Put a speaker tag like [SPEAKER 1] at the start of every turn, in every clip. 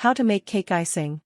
[SPEAKER 1] How to make cake icing.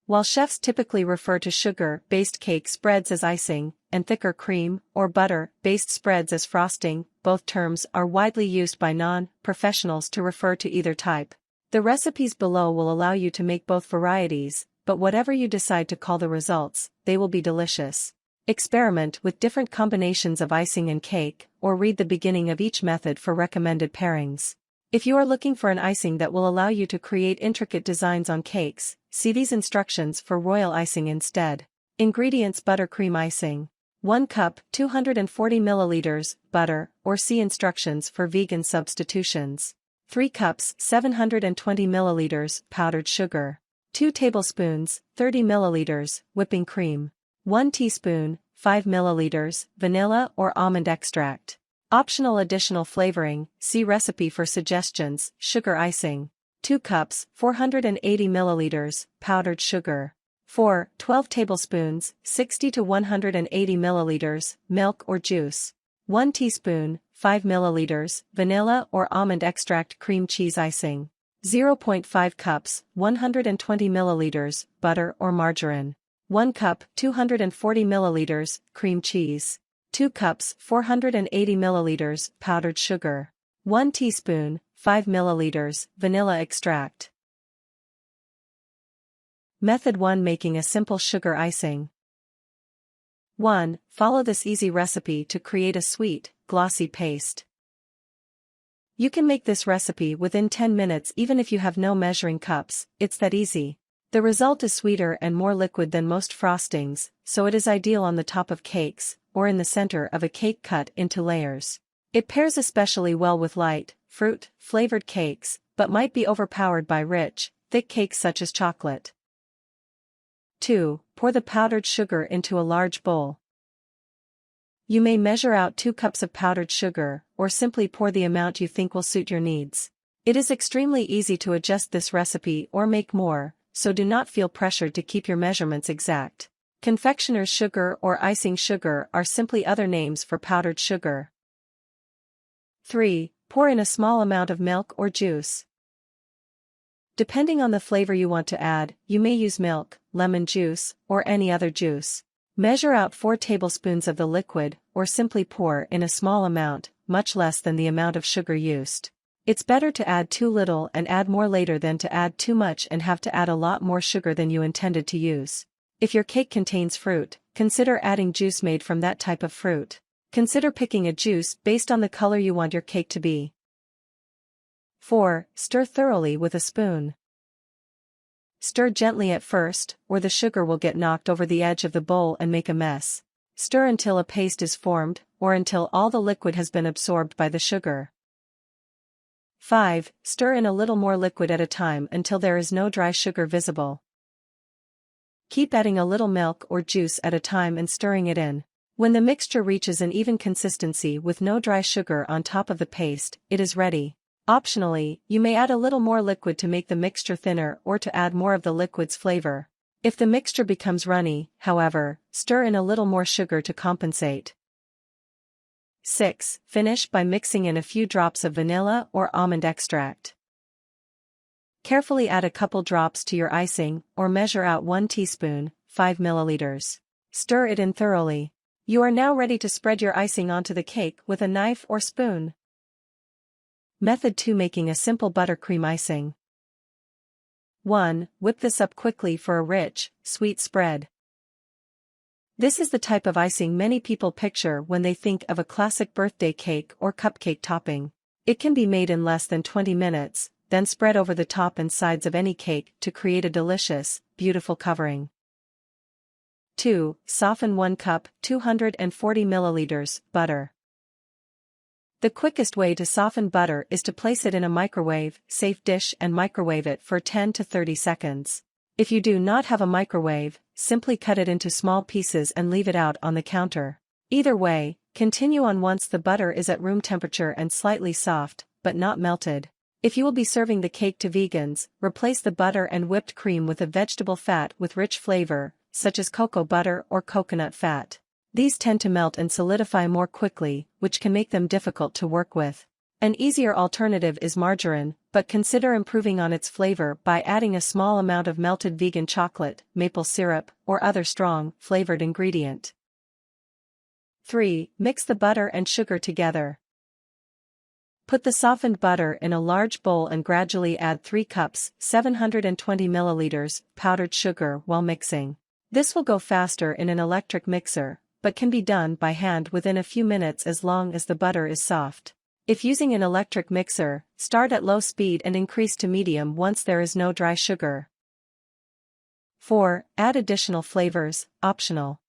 [SPEAKER 1] While chefs typically refer to sugar-based cake spreads as icing, and thicker cream or butter-based spreads as frosting, both terms are widely used by non-professionals to refer to either type. The recipes below will allow you to make both varieties, but whatever you decide to call the results, they will be delicious. Experiment with different combinations of icing and cake, or read the beginning of each method for recommended pairings. If you are looking for an icing that will allow you to create intricate designs on cakes, see these instructions for royal icing instead. Ingredients: buttercream icing. 1 cup, 240 milliliters, butter, or see instructions for vegan substitutions. 3 cups, 720 milliliters, powdered sugar. 2 tablespoons, 30 milliliters, whipping cream. 1 teaspoon, 5 milliliters, vanilla or almond extract. Optional additional flavoring, see recipe for suggestions. Sugar icing. 2 cups, 480 milliliters, powdered sugar. 12 tablespoons, 60 to 180 milliliters, milk or juice. 1 teaspoon, 5 milliliters, vanilla or almond extract. Cream cheese icing. 0.5 cups, 120 milliliters, butter or margarine. 1 cup, 240 milliliters, cream cheese. 2 cups, 480 milliliters, powdered sugar. 1 teaspoon, 5 milliliters, vanilla extract. Method 1: Making a simple sugar icing. 1. Follow this easy recipe to create a sweet, glossy paste. You can make this recipe within 10 minutes even if you have no measuring cups, it's that easy. The result is sweeter and more liquid than most frostings, so it is ideal on the top of cakes, or in the center of a cake cut into layers. It pairs especially well with light, fruit-flavored cakes, but might be overpowered by rich, thick cakes such as chocolate. 2. Pour the powdered sugar into a large bowl. You may measure out 2 cups of powdered sugar, or simply pour the amount you think will suit your needs. It is extremely easy to adjust this recipe or make more, so do not feel pressured to keep your measurements exact. Confectioner's sugar or icing sugar are simply other names for powdered sugar. 3. Pour in a small amount of milk or juice. Depending on the flavor you want to add, you may use milk, lemon juice, or any other juice. Measure out 4 tablespoons of the liquid, or simply pour in a small amount, much less than the amount of sugar used. It's better to add too little and add more later than to add too much and have to add a lot more sugar than you intended to use. If your cake contains fruit, consider adding juice made from that type of fruit. Consider picking a juice based on the color you want your cake to be. 4. Stir thoroughly with a spoon. Stir gently at first, or the sugar will get knocked over the edge of the bowl and make a mess. Stir until a paste is formed, or until all the liquid has been absorbed by the sugar. 5. Stir in a little more liquid at a time until there is no dry sugar visible. Keep adding a little milk or juice at a time and stirring it in. When the mixture reaches an even consistency with no dry sugar on top of the paste, it is ready. Optionally, you may add a little more liquid to make the mixture thinner or to add more of the liquid's flavor. If the mixture becomes runny, however, stir in a little more sugar to compensate. 6. Finish by mixing in a few drops of vanilla or almond extract. Carefully add a couple drops to your icing, or measure out 1 teaspoon, 5 milliliters. Stir it in thoroughly. You are now ready to spread your icing onto the cake with a knife or spoon. Method 2: Making a simple buttercream icing. 1. Whip this up quickly for a rich, sweet spread. This is the type of icing many people picture when they think of a classic birthday cake or cupcake topping. It can be made in less than 20 minutes, then spread over the top and sides of any cake to create a delicious, beautiful covering. 2. Soften 1 cup, 240 milliliters, butter. The quickest way to soften butter is to place it in a microwave-safe dish and microwave it for 10 to 30 seconds. If you do not have a microwave, simply cut it into small pieces and leave it out on the counter. Either way, continue on once the butter is at room temperature and slightly soft, but not melted. If you will be serving the cake to vegans, replace the butter and whipped cream with a vegetable fat with rich flavor, such as cocoa butter or coconut fat. These tend to melt and solidify more quickly, which can make them difficult to work with. An easier alternative is margarine, but consider improving on its flavor by adding a small amount of melted vegan chocolate, maple syrup, or other strong, flavored ingredient. 3. Mix the butter and sugar together. Put the softened butter in a large bowl and gradually add 3 cups, 720 milliliters, powdered sugar while mixing. This will go faster in an electric mixer, but can be done by hand within a few minutes as long as the butter is soft. If using an electric mixer, start at low speed and increase to medium once there is no dry sugar. 4. Add additional flavors, optional.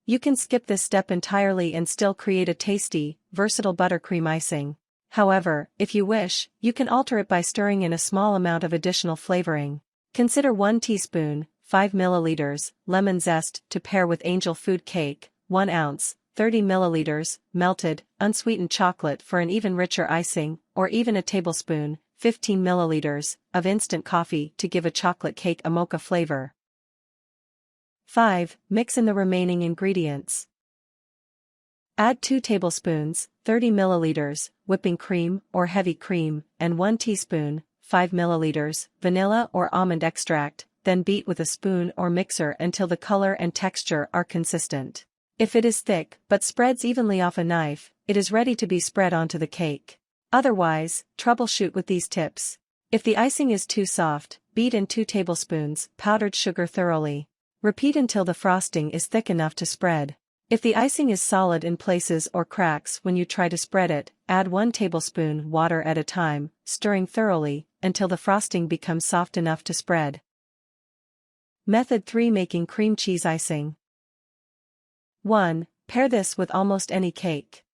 [SPEAKER 1] You can skip this step entirely and still create a tasty, versatile buttercream icing. However, if you wish, you can alter it by stirring in a small amount of additional flavoring. Consider 1 teaspoon, 5 milliliters, lemon zest to pair with angel food cake, 1 ounce, 30 milliliters, melted, unsweetened chocolate for an even richer icing, or even a tablespoon, 15 milliliters, of instant coffee to give a chocolate cake a mocha flavor. 5. Mix in the remaining ingredients. Add 2 tablespoons, 30 milliliters, whipping cream or heavy cream, and 1 teaspoon, 5 milliliters, vanilla or almond extract, then beat with a spoon or mixer until the color and texture are consistent. If it is thick but spreads evenly off a knife, it is ready to be spread onto the cake. Otherwise, troubleshoot with these tips. If the icing is too soft, beat in 2 tablespoons, powdered sugar thoroughly. Repeat until the frosting is thick enough to spread. If the icing is solid in places or cracks when you try to spread it, add 1 tablespoon water at a time, stirring thoroughly, until the frosting becomes soft enough to spread. Method 3. Making cream cheese icing. 1. Pair this with almost any cake.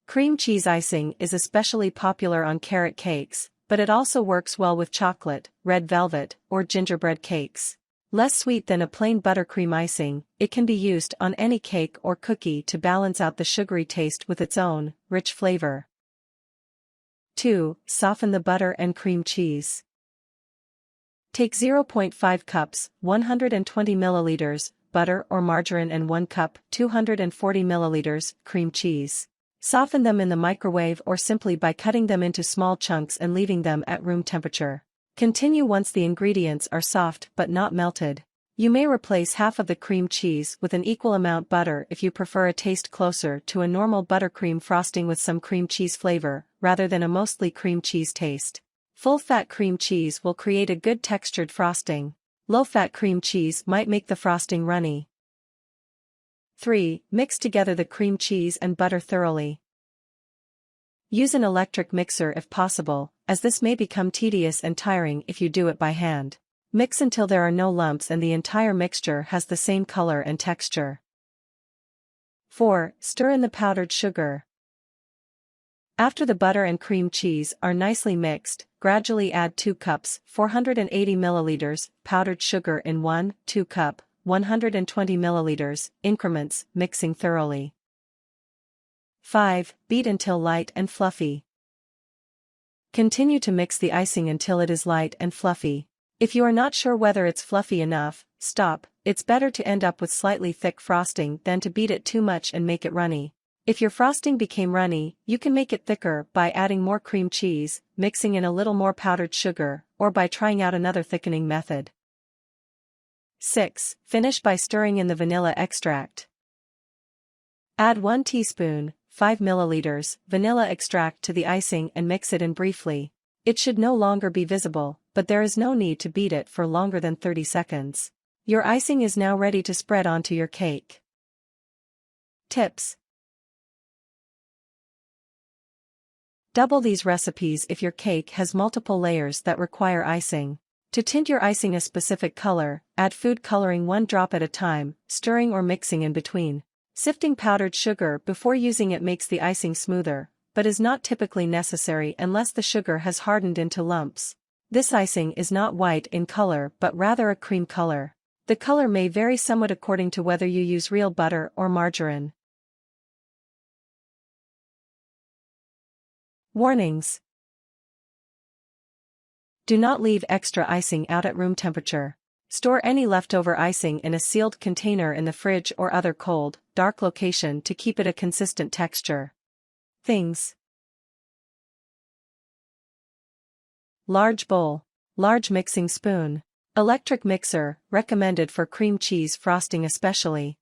[SPEAKER 1] Cream cheese icing is especially popular on carrot cakes, but it also works well with chocolate, red velvet, or gingerbread cakes. Less sweet than a plain buttercream icing, it can be used on any cake or cookie to balance out the sugary taste with its own, rich flavor. 2. Soften the butter and cream cheese. Take 0.5 cups, 120 milliliters, butter or margarine and 1 cup, 240 milliliters, cream cheese. Soften them in the microwave or simply by cutting them into small chunks and leaving them at room temperature. Continue once the ingredients are soft but not melted. You may replace half of the cream cheese with an equal amount butter if you prefer a taste closer to a normal buttercream frosting with some cream cheese flavor, rather than a mostly cream cheese taste. Full-fat cream cheese will create a good textured frosting. Low-fat cream cheese might make the frosting runny. 3. Mix together the cream cheese and butter thoroughly. Use an electric mixer if possible, as this may become tedious and tiring if you do it by hand. Mix until there are no lumps and the entire mixture has the same color and texture. 4. Stir in the powdered sugar. After the butter and cream cheese are nicely mixed, gradually add 2 cups, 480 milliliters, powdered sugar in 1-2 cup, 120 milliliters, increments, mixing thoroughly. 5. Beat until light and fluffy. Continue to mix the icing until it is light and fluffy. If you are not sure whether it's fluffy enough, stop. It's better to end up with slightly thick frosting than to beat it too much and make it runny. If your frosting became runny, you can make it thicker by adding more cream cheese, mixing in a little more powdered sugar, or by trying out another thickening method. 6. Finish by stirring in the vanilla extract. Add 1 teaspoon, 5 milliliters, vanilla extract to the icing and mix it in briefly. It should no longer be visible, but there is no need to beat it for longer than 30 seconds. Your icing is now ready to spread onto your cake. Tips. Double these recipes if your cake has multiple layers that require icing. To tint your icing a specific color, add food coloring 1 drop at a time, stirring or mixing in between. Sifting powdered sugar before using it makes the icing smoother, but is not typically necessary unless the sugar has hardened into lumps. This icing is not white in color but rather a cream color. The color may vary somewhat according to whether you use real butter or margarine. Warnings. Do not leave extra icing out at room temperature. Store any leftover icing in a sealed container in the fridge or other cold, dark location to keep it a consistent texture. Things. Large bowl. Large mixing spoon. Electric mixer, recommended for cream cheese frosting especially.